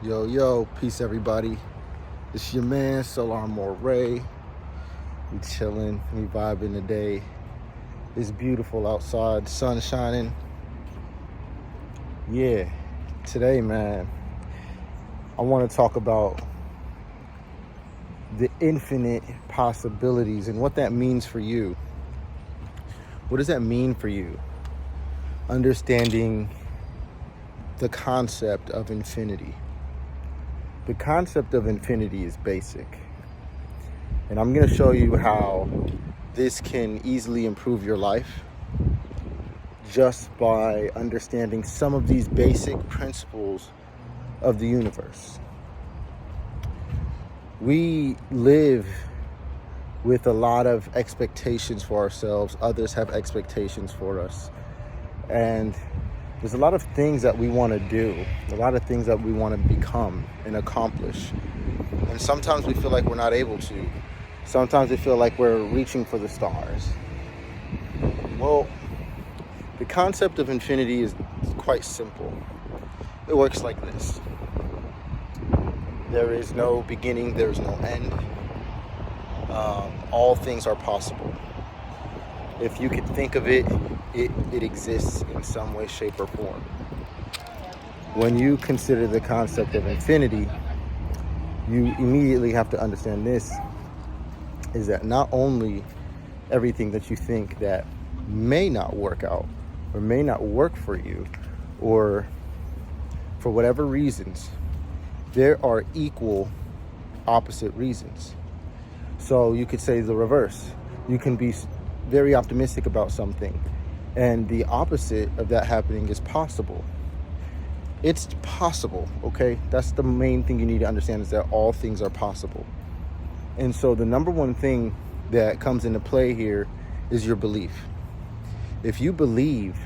Yo, yo, peace everybody. It's your man, Solar Moray. We chilling, we vibing today. It's beautiful outside, sun shining. Yeah, today, man, I want to talk about the infinite possibilities and what that means for you. What does that mean for you? Understanding the concept of infinity. The concept of infinity is basic, and I'm going to show you how this can easily improve your life just by understanding some of these basic principles of the universe. We live with a lot of expectations for ourselves. Others have expectations for us, and there's a lot of things that we want to do, a lot of things that we want to become and accomplish. And sometimes we feel like we're not able to. Sometimes we feel like we're reaching for the stars. Well, the concept of infinity is quite simple. It works like this. There is no beginning, there is no end. All things are possible. If you could think of it, it exists in some way, shape, or form. When you consider the concept of infinity, you immediately have to understand this, is that not only everything that you think that may not work out or may not work for you, or for whatever reasons, there are equal opposite reasons. So you could say the reverse. You can be very optimistic about something, and the opposite of that happening is possible. It's possible, okay? That's the main thing you need to understand, is that all things are possible. And so the number one thing that comes into play here is your belief. If you believe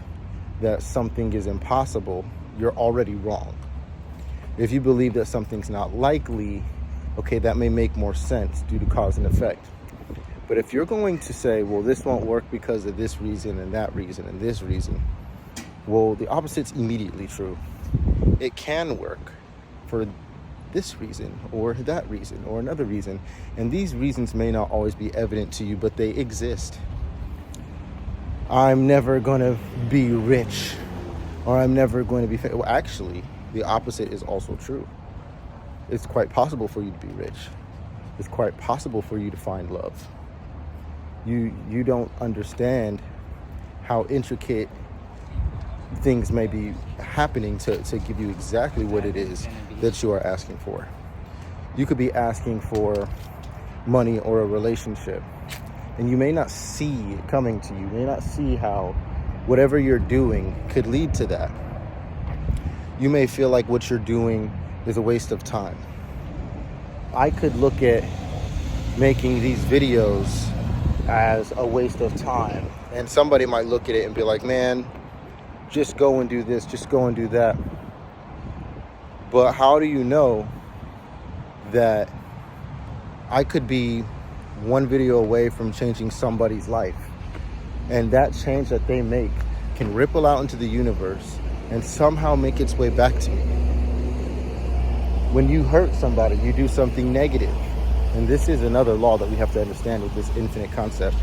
that something is impossible, you're already wrong. If you believe that something's not likely, okay, that may make more sense due to cause and effect. But if you're going to say, well, this won't work because of this reason and that reason and this reason, well, the opposite's immediately true. It can work for this reason or that reason or another reason. And these reasons may not always be evident to you, but they exist. I'm never going to be rich, or I'm never going to be well, actually, the opposite is also true. It's quite possible for you to be rich. It's quite possible for you to find love. You don't understand how intricate things may be happening to give you exactly what it is that you are asking for. You could be asking for money or a relationship, and you may not see it coming to you. You may not see how whatever you're doing could lead to that. You may feel like what you're doing is a waste of time. I could look at making these videos as a waste of time, and somebody might look at it and be like, man, just go and do this, just go and do that. But how do you know that I could be one video away from changing somebody's life, and that change that they make can ripple out into the universe and somehow make its way back to me? When you hurt somebody, you do something negative. And this is another law that we have to understand with this infinite concept.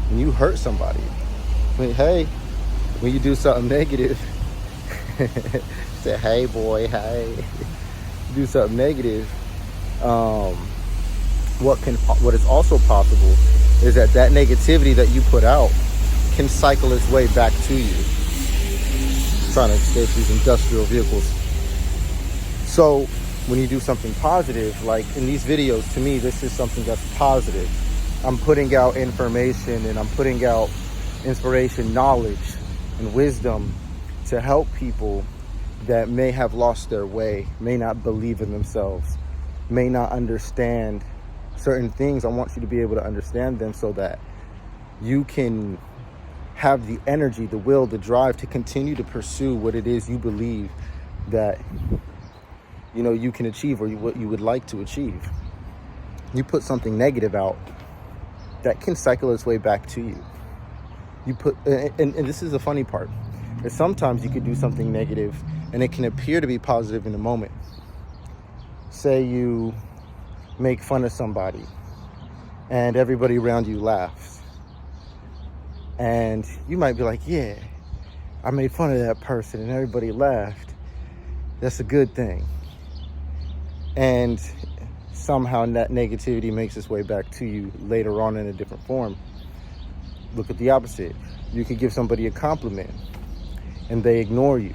When you hurt somebody, when you do something negative, say, hey boy, hey, do something negative, what is also possible is that negativity that you put out can cycle its way back to you. I'm trying to escape these industrial vehicles. So when you do something positive, like in these videos, to me, this is something that's positive. I'm putting out information, and I'm putting out inspiration, knowledge, and wisdom to help people that may have lost their way, may not believe in themselves, may not understand certain things. I want you to be able to understand them so that you can have the energy, the will, the drive to continue to pursue what it is you believe that you can achieve, or what you would like to achieve. You put something negative out, that can cycle its way back to you. And this is the funny part, is sometimes you could do something negative and it can appear to be positive in the moment, say you make fun of somebody and everybody around you laughs. And you might be like, yeah, I made fun of that person and everybody laughed. That's a good thing. And somehow that negativity makes its way back to you later on in a different form. Look at the opposite. You could give somebody a compliment and they ignore you.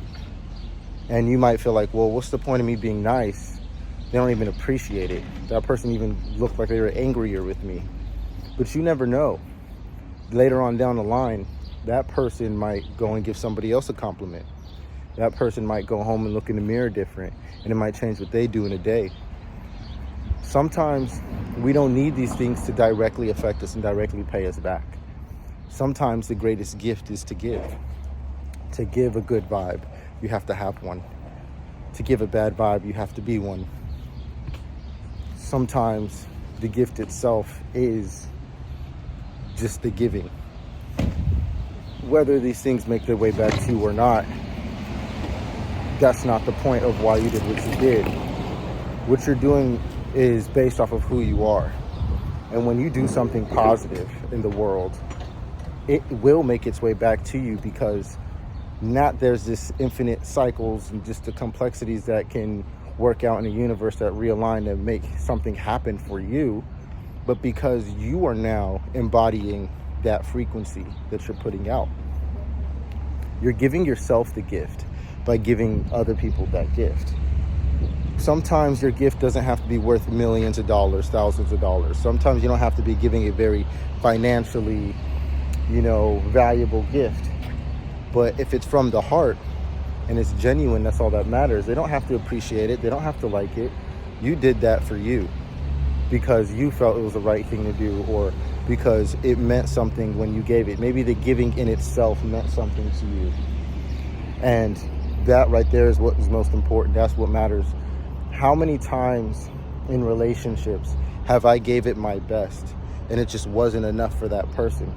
And you might feel like, well, what's the point of me being nice? They don't even appreciate it. That person even looked like they were angrier with me. But you never know. Later on down the line, that person might go and give somebody else a compliment. That person might go home and look in the mirror different, and it might change what they do in a day. Sometimes we don't need these things to directly affect us and directly pay us back. Sometimes the greatest gift is to give. To give a good vibe, you have to have one. To give a bad vibe, you have to be one. Sometimes the gift itself is just the giving. Whether these things make their way back to you or not, that's not the point of why you did what you did. What you're doing is based off of who you are. And when you do something positive in the world, it will make its way back to you, because not there's this infinite cycles and just the complexities that can work out in a universe that realign and make something happen for you, but because you are now embodying that frequency that you're putting out. You're giving yourself the gift by giving other people that gift. Sometimes your gift doesn't have to be worth millions of dollars, thousands of dollars. Sometimes you don't have to be giving a very financially, valuable gift. But if it's from the heart and it's genuine, that's all that matters. They don't have to appreciate it. They don't have to like it. You did that for you because you felt it was the right thing to do, or because it meant something when you gave it. Maybe the giving in itself meant something to you. And that right there is what is most important. That's what matters. How many times in relationships have I gave it my best and it just wasn't enough for that person?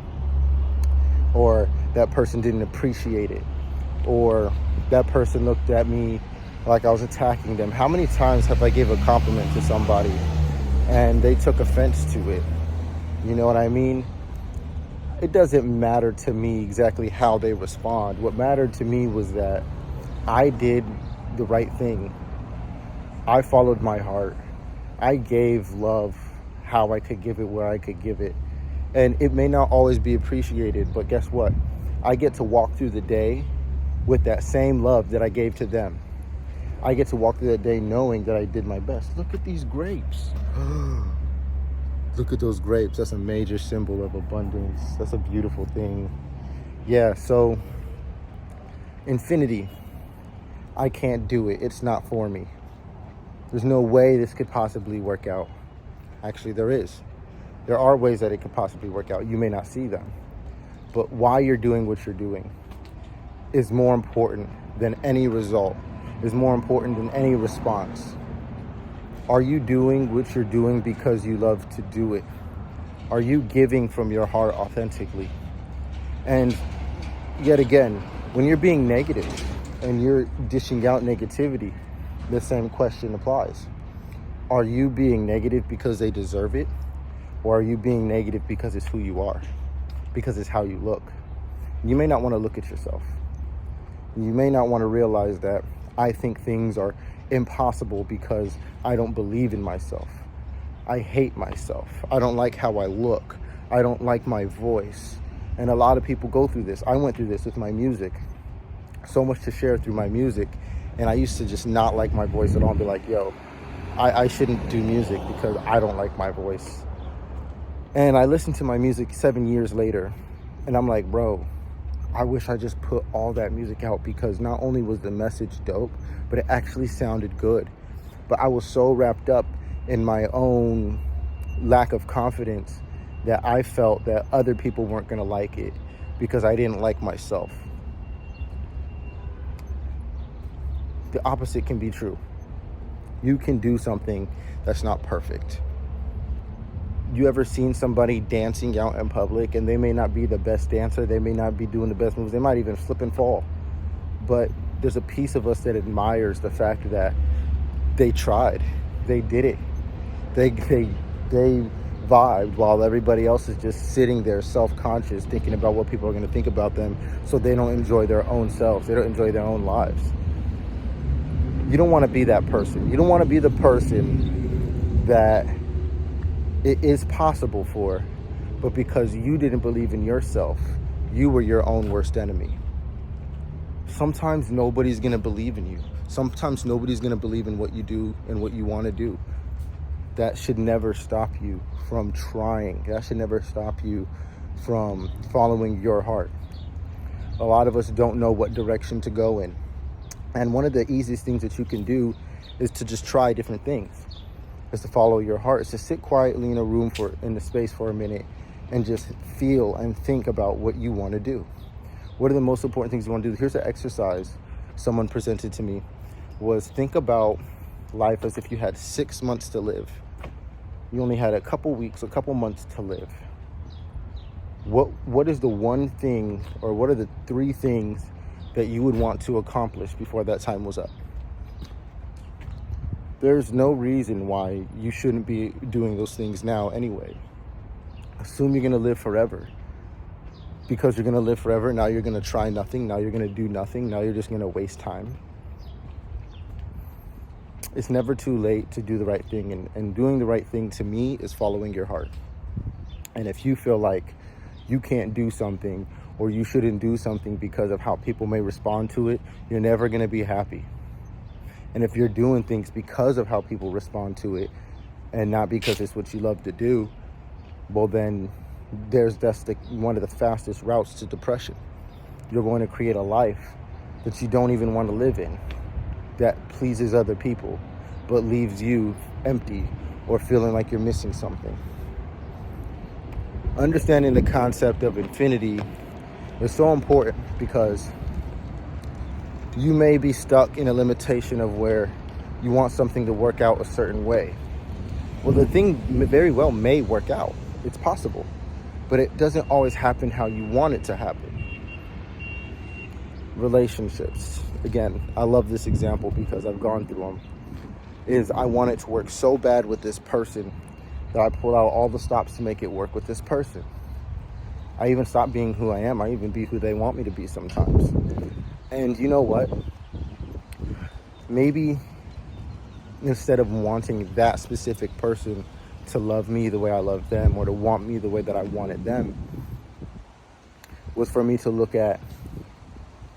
Or that person didn't appreciate it, or that person looked at me like I was attacking them. How many times have I gave a compliment to somebody and they took offense to it? You know what I mean? It doesn't matter to me exactly how they respond. What mattered to me was that I did the right thing. I followed my heart. I gave love how I could give it, where I could give it. And it may not always be appreciated, but guess what? I get to walk through the day with that same love that I gave to them. I get to walk through that day knowing that I did my best. Look at these grapes. Look at those grapes. That's a major symbol of abundance. That's a beautiful thing. Yeah, so infinity. I can't do it. It's not for me. There's no way this could possibly work out. Actually, there is. There are ways that it could possibly work out. You may not see them. But why you're doing what you're doing is more important than any result, is more important than any response. Are you doing what you're doing because you love to do it? Are you giving from your heart authentically? And yet again, when you're being negative and you're dishing out negativity, the same question applies. Are you being negative because they deserve it? Or are you being negative because it's who you are? Because it's how you look? You may not want to look at yourself. You may not want to realize that I think things are impossible because I don't believe in myself. I hate myself. I don't like how I look. I don't like my voice. And a lot of people go through this. I went through this with my music. So much to share through my music. And I used to just not like my voice at all and be like, yo, I shouldn't do music because I don't like my voice. And I listened to my music 7 years later, and I'm like, bro, I wish I just put all that music out, because not only was the message dope, but it actually sounded good. But I was so wrapped up in my own lack of confidence that I felt that other people weren't going to like it because I didn't like myself. The opposite can be true. You can do something that's not perfect. You ever seen somebody dancing out in public and they may not be the best dancer, they may not be doing the best moves, they might even slip and fall, but there's a piece of us that admires the fact that they tried. They did it. They vibed while everybody else is just sitting there self-conscious, thinking about what people are going to think about them, so they don't enjoy their own selves. They don't enjoy their own lives. You don't want to be that person. You don't want to be the person that it is possible for, but because you didn't believe in yourself, you were your own worst enemy. Sometimes nobody's going to believe in you. Sometimes nobody's going to believe in what you do and what you want to do. That should never stop you from trying. That should never stop you from following your heart. A lot of us don't know what direction to go in. And one of the easiest things that you can do is to just try different things. Is to follow your heart. Is to sit quietly in a room in the space for a minute and just feel and think about what you want to do. What are the most important things you want to do? Here's an exercise someone presented to me, was think about life as if you had 6 months to live. You only had a couple weeks, a couple months to live. What is the one thing, or what are the 3 things that you would want to accomplish before that time was up? There's no reason why you shouldn't be doing those things now anyway. Assume you're going to live forever. Because you're going to live forever, now you're going to try nothing, now you're going to do nothing, now you're just going to waste time. It's never too late to do the right thing, and doing the right thing to me is following your heart. And if you feel like you can't do something or you shouldn't do something because of how people may respond to it, you're never going to be happy. And if you're doing things because of how people respond to it and not because it's what you love to do, well then that's one of the fastest routes to depression. You're going to create a life that you don't even want to live in, that pleases other people but leaves you empty or feeling like you're missing something. Understanding the concept of infinity is so important, because you may be stuck in a limitation of where you want something to work out a certain way. Well, the thing very well may work out. It's possible. But it doesn't always happen how you want it to happen. Relationships. Again, I love this example because I've gone through them. I want it to work so bad with this person that I pull out all the stops to make it work with this person. I even stop being who I am. I even be who they want me to be sometimes. And you know what? Maybe instead of wanting that specific person to love me the way I love them, or to want me the way that I wanted them, was for me to look at,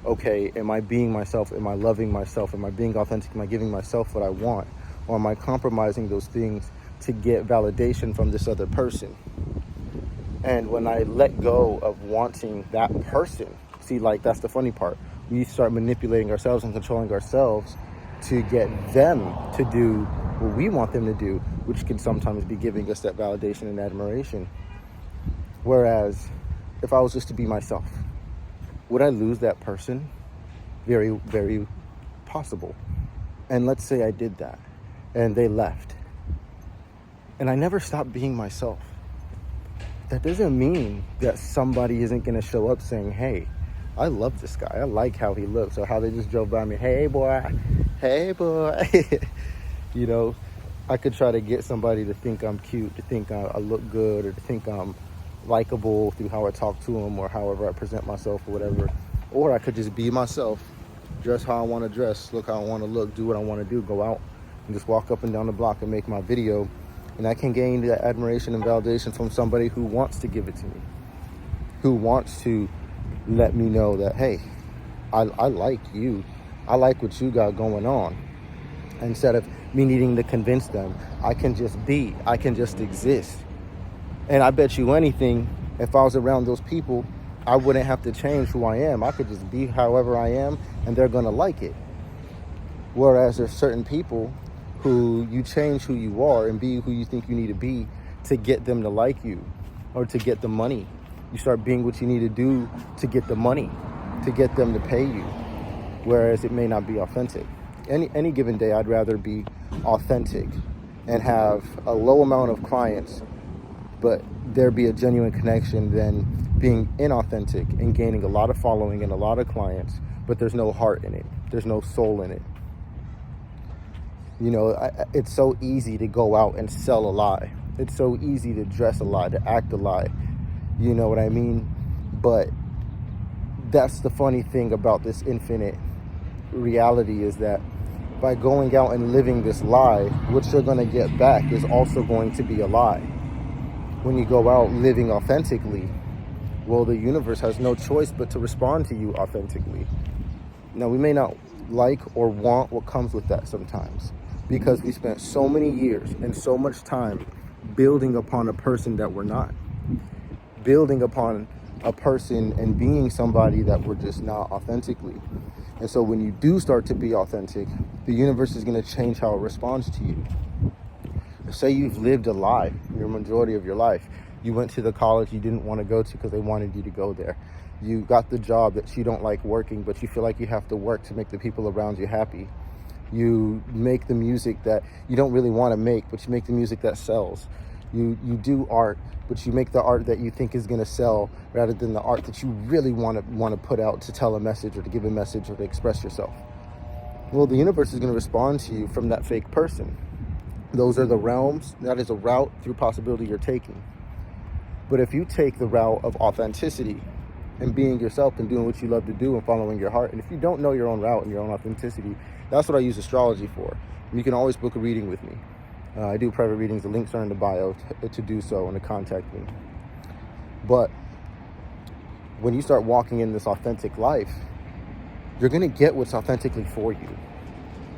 okay, am I being myself? Am I loving myself? Am I being authentic? Am I giving myself what I want? Or am I compromising those things to get validation from this other person? And when I let go of wanting that person, see, like, that's the funny part. We start manipulating ourselves and controlling ourselves to get them to do what we want them to do, which can sometimes be giving us that validation and admiration. Whereas if I was just to be myself, would I lose that person? Very, very possible. And let's say I did that and they left, and I never stopped being myself. That doesn't mean that somebody isn't going to show up saying, hey, I love this guy. I like how he looks, or how they just drove by me. Hey, boy. You know, I could try to get somebody to think I'm cute, to think I look good, or to think I'm likable through how I talk to them, or however I present myself, or whatever. Or I could just be myself, dress how I want to dress, look how I want to look, do what I want to do, go out and just walk up and down the block and make my video. And I can gain that admiration and validation from somebody who wants to give it to me, who wants to let me know that, hey, I like you. I like what you got going on. Instead of me needing to convince them, I can just be, I can just exist. And I bet you anything, if I was around those people, I wouldn't have to change who I am. I could just be however I am, and they're gonna like it. Whereas there's certain people who you change who you are and be who you think you need to be to get them to like you, or to get the money. You start being what you need to do to get the money, to get them to pay you. Whereas it may not be authentic. Any given day, I'd rather be authentic and have a low amount of clients, but there be a genuine connection, than being inauthentic and gaining a lot of following and a lot of clients, but there's no heart in it. There's no soul in it. You know, it's so easy to go out and sell a lie. It's so easy to dress a lie, to act a lie. You know what I mean? But that's the funny thing about this infinite reality, is that by going out and living this lie, what you're going to get back is also going to be a lie. When you go out living authentically, well, the universe has no choice but to respond to you authentically. Now, we may not like or want what comes with that sometimes, because we spent so many years and so much time building upon a person that we're not, building upon a person and being somebody that we're just not authentically. And so when you do start to be authentic, the universe is going to change how it responds to you. Say you've lived a lie your majority of your life. You went to the college you didn't want to go to because they wanted you to go there. You got the job that you don't like working, but you feel like you have to work to make the people around you happy. You make the music that you don't really want to make, but you make the music that sells. You do art, but you make the art that you think is going to sell rather than the art that you really want to put out to tell a message or to give a message or to express yourself. Well, the universe is going to respond to you from that fake person. Those are the realms. That is a route through possibility you're taking. But if you take the route of authenticity and being yourself and doing what you love to do and following your heart, and if you don't know your own route and your own authenticity, that's what I use astrology for. You can always book a reading with me. I do private readings. The links are in the bio to do so and to contact me. But when you start walking in this authentic life, you're going to get what's authentically for you.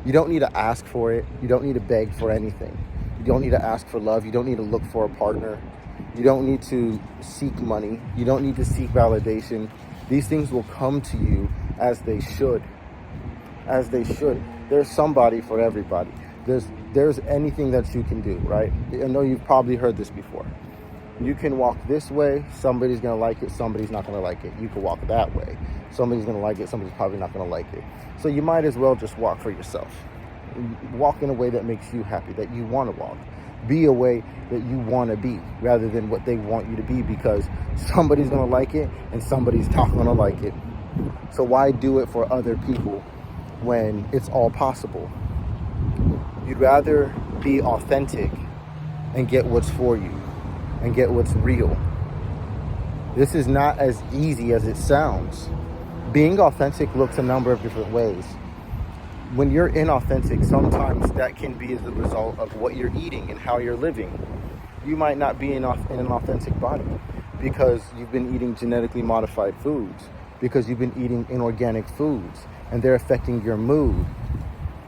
You don't need to ask for it. You don't need to beg for anything. You don't need to ask for love. You don't need to look for a partner. You don't need to seek money. You don't need to seek validation. These things will come to you as they should. As they should. There's somebody for everybody. There's anything that you can do, right? I know you've probably heard this before. You can walk this way, somebody's going to like it, somebody's not going to like it. You can walk that way. Somebody's going to like it, somebody's probably not going to like it. So you might as well just walk for yourself. Walk in a way that makes you happy, that you want to walk. Be a way that you want to be, rather than what they want you to be, because somebody's going to like it and somebody's not going to like it. So why do it for other people when it's all possible? You'd rather be authentic and get what's for you and get what's real. This is not as easy as it sounds. Being authentic looks a number of different ways. When you're inauthentic, sometimes that can be as a result of what you're eating and how you're living. You might not be in an authentic body because you've been eating genetically modified foods, because you've been eating inorganic foods, and they're affecting your mood.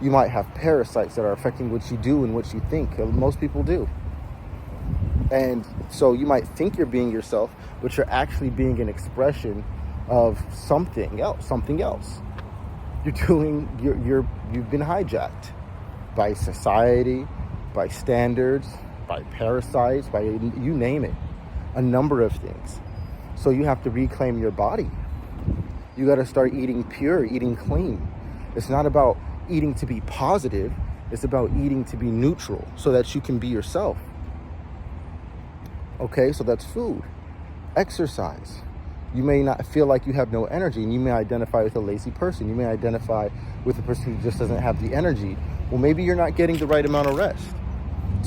You might have parasites that are affecting what you do and what you think. Most people do. And so you might think you're being yourself, but you're actually being an expression of something else. You've been hijacked by society, by standards, by parasites, by you name it, a number of things. So you have to reclaim your body. You got to start eating pure, eating clean. It's not about eating to be positive. It's about eating to be neutral so that you can be yourself. Okay, so that's food. Exercise. You may not feel like you have no energy, and you may identify with a lazy person. You may identify with a person who just doesn't have the energy. Well, maybe you're not getting the right amount of rest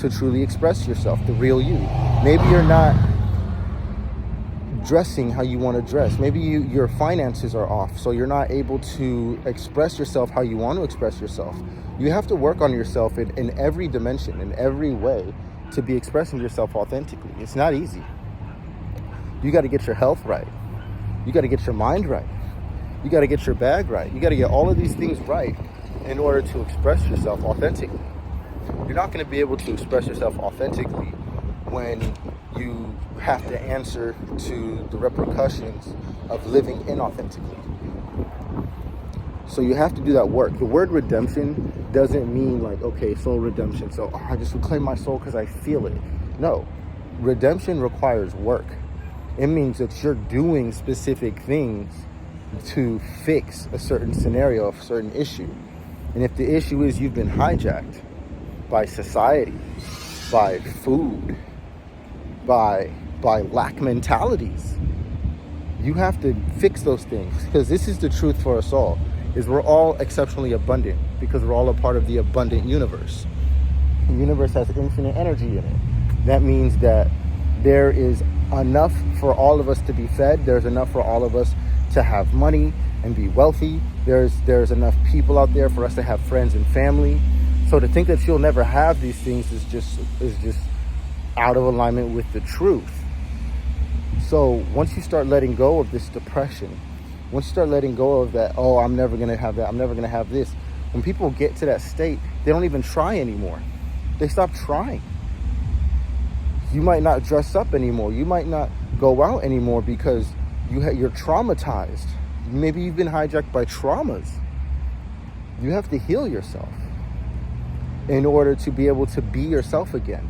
to truly express yourself, the real you. Maybe you're not dressing how you want to dress. Maybe your finances are off, so you're not able to express yourself how you want to express yourself. You have to work on yourself in every dimension, in every way, to be expressing yourself authentically. It's not easy. You got to get your health right. You got to get your mind right. You got to get your bag right. You got to get all of these things right in order to express yourself authentically. You're not going to be able to express yourself authentically when you have to answer to the repercussions of living inauthentically. So you have to do that work. The word redemption doesn't mean like, okay, soul redemption. So I just reclaim my soul because I feel it. No, redemption requires work. It means that you're doing specific things to fix a certain scenario, a certain issue. And if the issue is you've been hijacked by society, by food, by lack mentalities, you have to fix those things, because this is the truth for us all, is we're all exceptionally abundant. because we're all a part of the abundant universe. The universe has infinite energy in it. That means that there is enough for all of us to be fed. There's enough for all of us to have money and be wealthy. There's enough people out there for us to have friends and family. So to think that you'll never have these things is just out of alignment with the truth. So once you start letting go of this depression, once you start letting go of that, oh, I'm never going to have that, I'm never going to have this. When people get to that state, they don't even try anymore. They stop trying. You might not dress up anymore. You might not go out anymore because you're traumatized. Maybe you've been hijacked by traumas. You have to heal yourself in order to be able to be yourself again.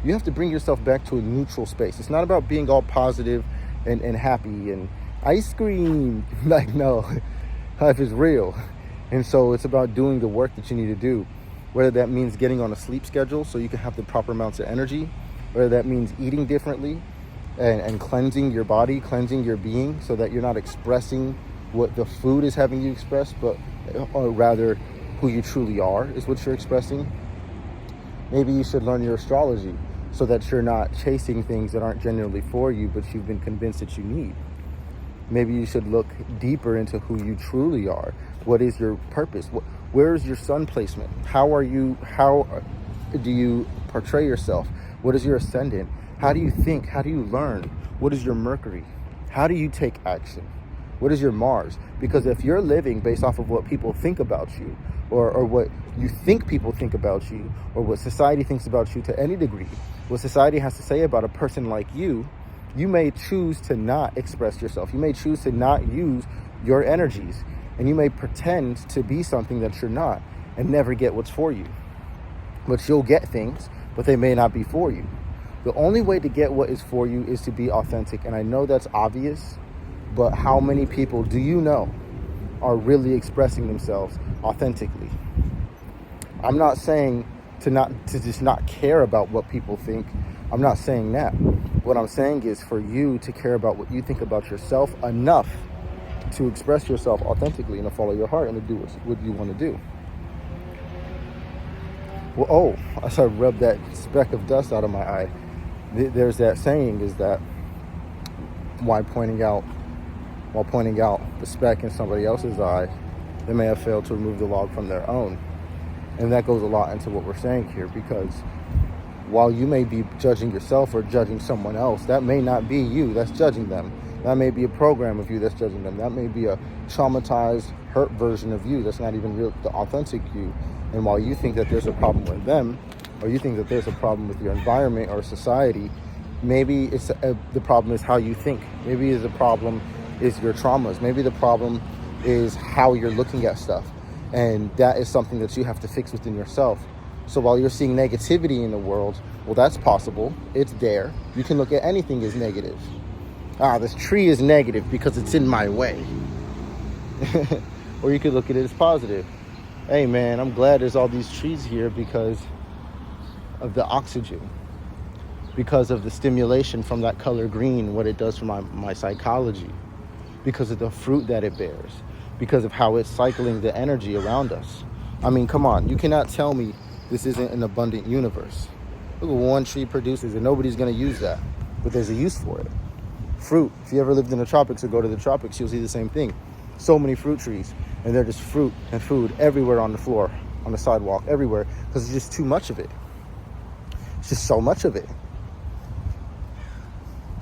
You have to bring yourself back to a neutral space. It's not about being all positive and happy and ice cream. Like, no, life is real. And so it's about doing the work that you need to do, whether that means getting on a sleep schedule so you can have the proper amounts of energy, whether that means eating differently and cleansing your body, cleansing your being so that you're not expressing what the food is having you express, or rather who you truly are is what you're expressing. Maybe you should learn your astrology so that you're not chasing things that aren't genuinely for you, but you've been convinced that you need. Maybe you should look deeper into who you truly are. What is your purpose? Where is your sun placement? How do you portray yourself? What is your ascendant? How do you think? How do you learn? What is your Mercury? How do you take action? What is your Mars? Because if you're living based off of what people think about you, or what you think people think about you, or what society thinks about you to any degree, what society has to say about a person like you, you may choose to not express yourself. You may choose to not use your energies, and you may pretend to be something that you're not and never get what's for you. But you'll get things, but they may not be for you. The only way to get what is for you is to be authentic. And I know that's obvious, but how many people do you know are really expressing themselves authentically? I'm not saying to just not care about what people think. I'm not saying that. What I'm saying is for you to care about what you think about yourself enough to express yourself authentically and to follow your heart and to do what you want to do. Well, as I rubbed that speck of dust out of my eye, there's that saying is that while pointing out the speck in somebody else's eye, they may have failed to remove the log from their own. And that goes a lot into what we're saying here, because while you may be judging yourself or judging someone else, that may not be you that's judging them. That may be a program of you that's judging them. That may be a traumatized, hurt version of you that's not even real, the authentic you. And while you think that there's a problem with them, or you think that there's a problem with your environment or society, maybe the problem is how you think. Maybe the problem is your traumas. Maybe the problem is how you're looking at stuff. And that is something that you have to fix within yourself. So while you're seeing negativity in the world, well, that's possible. It's there. You can look at anything as negative. This tree is negative because it's in my way. Or you could look at it as positive. Hey man, I'm glad there's all these trees here because of the oxygen, because of the stimulation from that color green, what it does for my psychology, because of the fruit that it bears, because of how it's cycling the energy around us. I mean, come on, you cannot tell me this isn't an abundant universe. Look at what one tree produces, and nobody's going to use that, but there's a use for it. Fruit, if you ever lived in the tropics or go to the tropics, you'll see the same thing. So many fruit trees, and they're just fruit and food everywhere on the floor, on the sidewalk, everywhere, because it's just too much of it. It's just so much of it.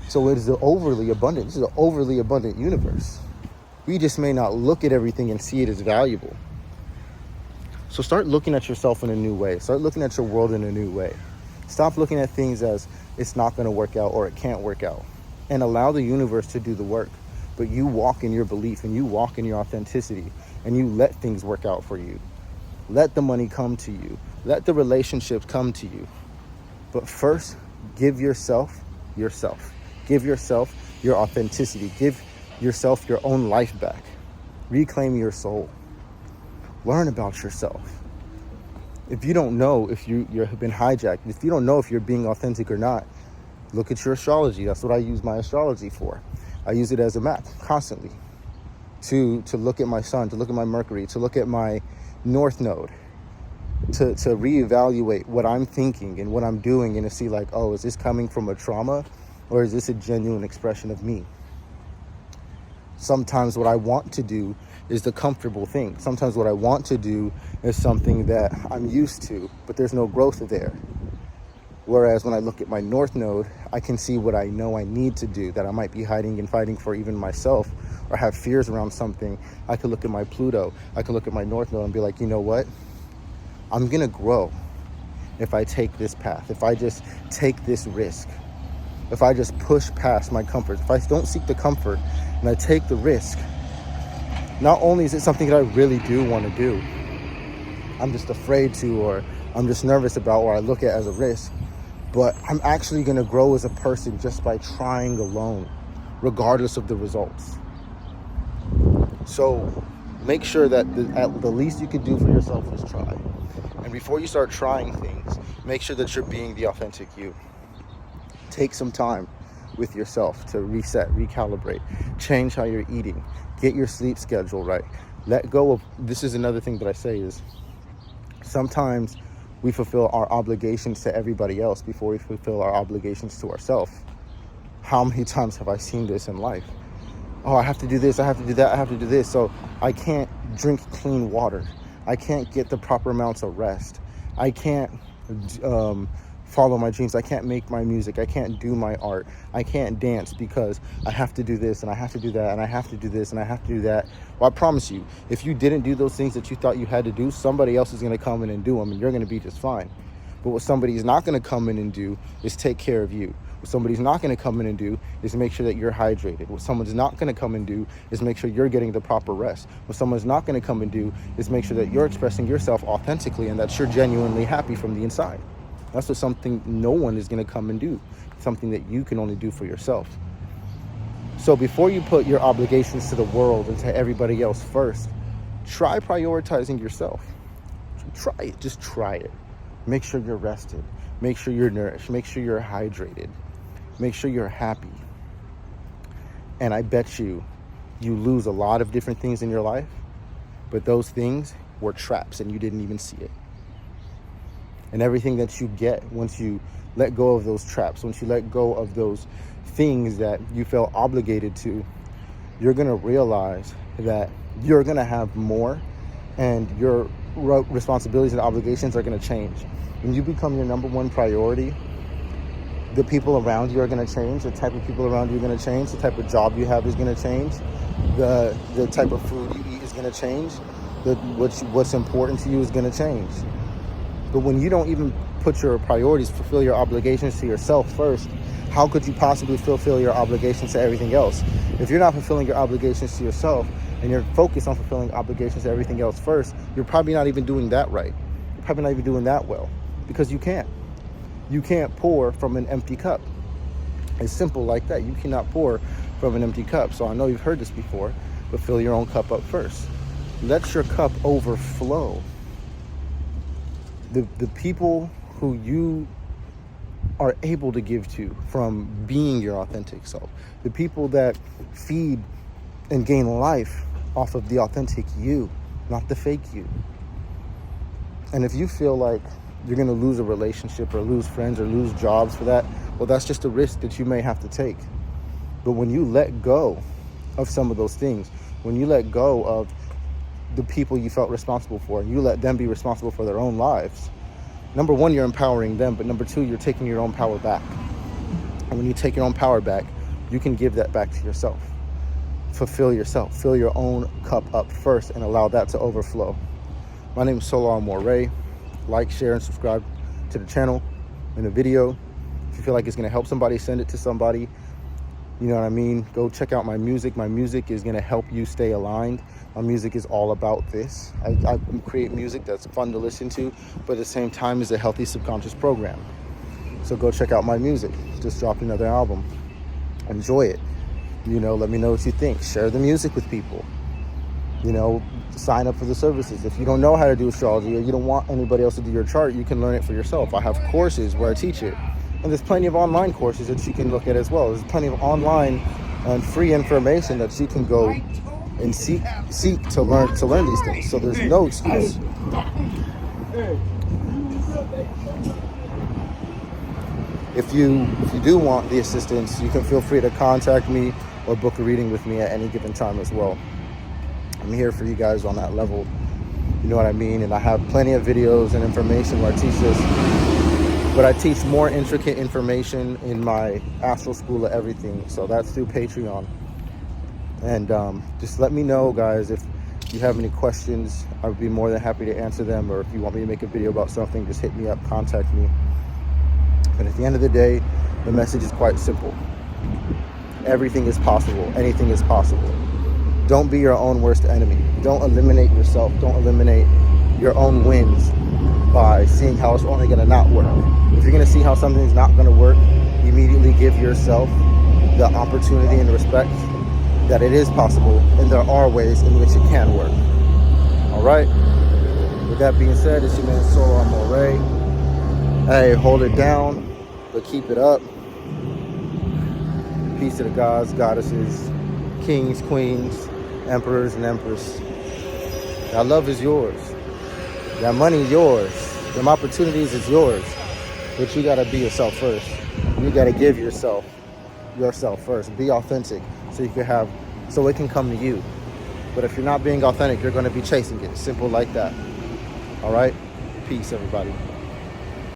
So it is overly abundant. This is an overly abundant universe. We just may not look at everything and see it as valuable. So start looking at yourself in a new way. Start looking at your world in a new way. Stop looking at things as it's not going to work out or it can't work out. And allow the universe to do the work. But you walk in your belief and you walk in your authenticity and you let things work out for you. Let the money come to you. Let the relationships come to you. But first, give yourself yourself. Give yourself your authenticity. Give yourself your own life back. Reclaim your soul. Learn about yourself. If you don't know if you've been hijacked, if you don't know if you're being authentic or not, look at your astrology. That's what I use my astrology for. I use it as a map constantly to look at my sun, to look at my Mercury, to look at my North Node to reevaluate what I'm thinking and what I'm doing, and to see like, oh, is this coming from a trauma, or is this a genuine expression of me? Sometimes what I want to do is the comfortable thing. Sometimes what I want to do is something that I'm used to, but there's no growth there. Whereas when I look at my North Node, I can see what I know I need to do, that I might be hiding and fighting for even myself, or have fears around something. I could look at my Pluto, I could look at my North Node and be like, you know what? I'm gonna grow if I take this path, if I just take this risk, if I just push past my comfort, if I don't seek the comfort and I take the risk. Not only is it something that I really do want to do, I'm just afraid to, or I'm just nervous about, or I look at as a risk, but I'm actually going to grow as a person just by trying alone, regardless of the results. So make sure that at the least you can do for yourself is try. And before you start trying things, make sure that you're being the authentic you. Take some time with yourself to reset, recalibrate, change how you're eating, get your sleep schedule right. Let go of, this is another thing that I say is, sometimes we fulfill our obligations to everybody else before we fulfill our obligations to ourselves. How many times have I seen this in life? Oh, I have to do this, I have to do that, I have to do this. So I can't drink clean water. I can't get the proper amounts of rest. I can't follow my dreams. I can't make my music. I can't do my art. I can't dance because I have to do this and I have to do that and I have to do this and I have to do that. Well, I promise you, if you didn't do those things that you thought you had to do, somebody else is going to come in and do them, and you're going to be just fine. But what somebody's not going to come in and do is take care of you. What somebody's not going to come in and do is make sure that you're hydrated. What someone's not going to come and do is make sure you're getting the proper rest. What someone's not going to come and do is make sure that you're expressing yourself authentically and that you're genuinely happy from the inside. That's what something no one is going to come and do. Something that you can only do for yourself. So before you put your obligations to the world and to everybody else first, try prioritizing yourself. Try it. Just try it. Make sure you're rested. Make sure you're nourished. Make sure you're hydrated. Make sure you're happy. And I bet you lose a lot of different things in your life, but those things were traps and you didn't even see it. And everything that you get once you let go of those traps, once you let go of those things that you felt obligated to, you're going to realize that you're going to have more, and your responsibilities and obligations are going to change. When you become your number one priority, the people around you are going to change. The type of people around you are going to change. The type of job you have is going to change. The type of food you eat is going to change. What's important to you is going to change. But when you don't even put your priorities, fulfill your obligations to yourself first, how could you possibly fulfill your obligations to everything else? If you're not fulfilling your obligations to yourself and you're focused on fulfilling obligations to everything else first, you're probably not even doing that right. You're probably not even doing that well, because you can't. You can't pour from an empty cup. It's simple like that. You cannot pour from an empty cup. So I know you've heard this before, but fill your own cup up first. Let your cup overflow. The people who you are able to give to from being your authentic self, the people that feed and gain life off of the authentic you, not the fake you. And if you feel like you're going to lose a relationship or lose friends or lose jobs for that, well, that's just a risk that you may have to take. But when you let go of some of those things, when you let go of the people you felt responsible for, and you let them be responsible for their own lives, number one, you're empowering them, but number two, you're taking your own power back. And when you take your own power back, you can give that back to yourself. Fulfill yourself. Fill your own cup up first and allow that to overflow. My name is Solar Moray. Like, share, and subscribe to the channel and the video. If you feel like it's going to help somebody, send it to somebody. You know what I mean? Go check out my music. My music is going to help you stay aligned. My music is all about this. I create music that's fun to listen to, but at the same time is a healthy subconscious program. So go check out my music. Just dropped another album. Enjoy it. You know, let me know what you think. Share the music with people. You know, sign up for the services. If you don't know how to do astrology, or you don't want anybody else to do your chart, you can learn it for yourself. I have courses where I teach it. And there's plenty of online courses that you can look at as well. There's plenty of online and free information that you can go and seek to learn these things. So there's no excuse. If you do want the assistance, you can feel free to contact me or book a reading with me at any given time as well. I'm here for you guys on that level. You know what I mean? And I have plenty of videos and information where I teach this, but I teach more intricate information in my Astral School of Everything. So that's through Patreon. And just let me know, guys, if you have any questions. I would be more than happy to answer them. Or if you want me to make a video about something, just hit me up, contact me. But at the end of the day, the message is quite simple. Everything is possible. Anything is possible. Don't be your own worst enemy. Don't eliminate yourself. Don't eliminate your own wins by seeing how it's only going to not work. If you're going to see how something's not going to work, immediately give yourself the opportunity and respect that it is possible and there are ways in which it can work. All right? With that being said, it's your man Solar Moray. Hey, hold it down, but keep it up. Peace to the gods, goddesses, kings, queens, emperors, and empress. That love is yours. That money is yours. Them opportunities is yours. But you gotta be yourself first. You gotta give yourself first. Be authentic so you can have, so it can come to you. But if you're not being authentic, you're gonna be chasing it. Simple like that. All right? Peace, everybody.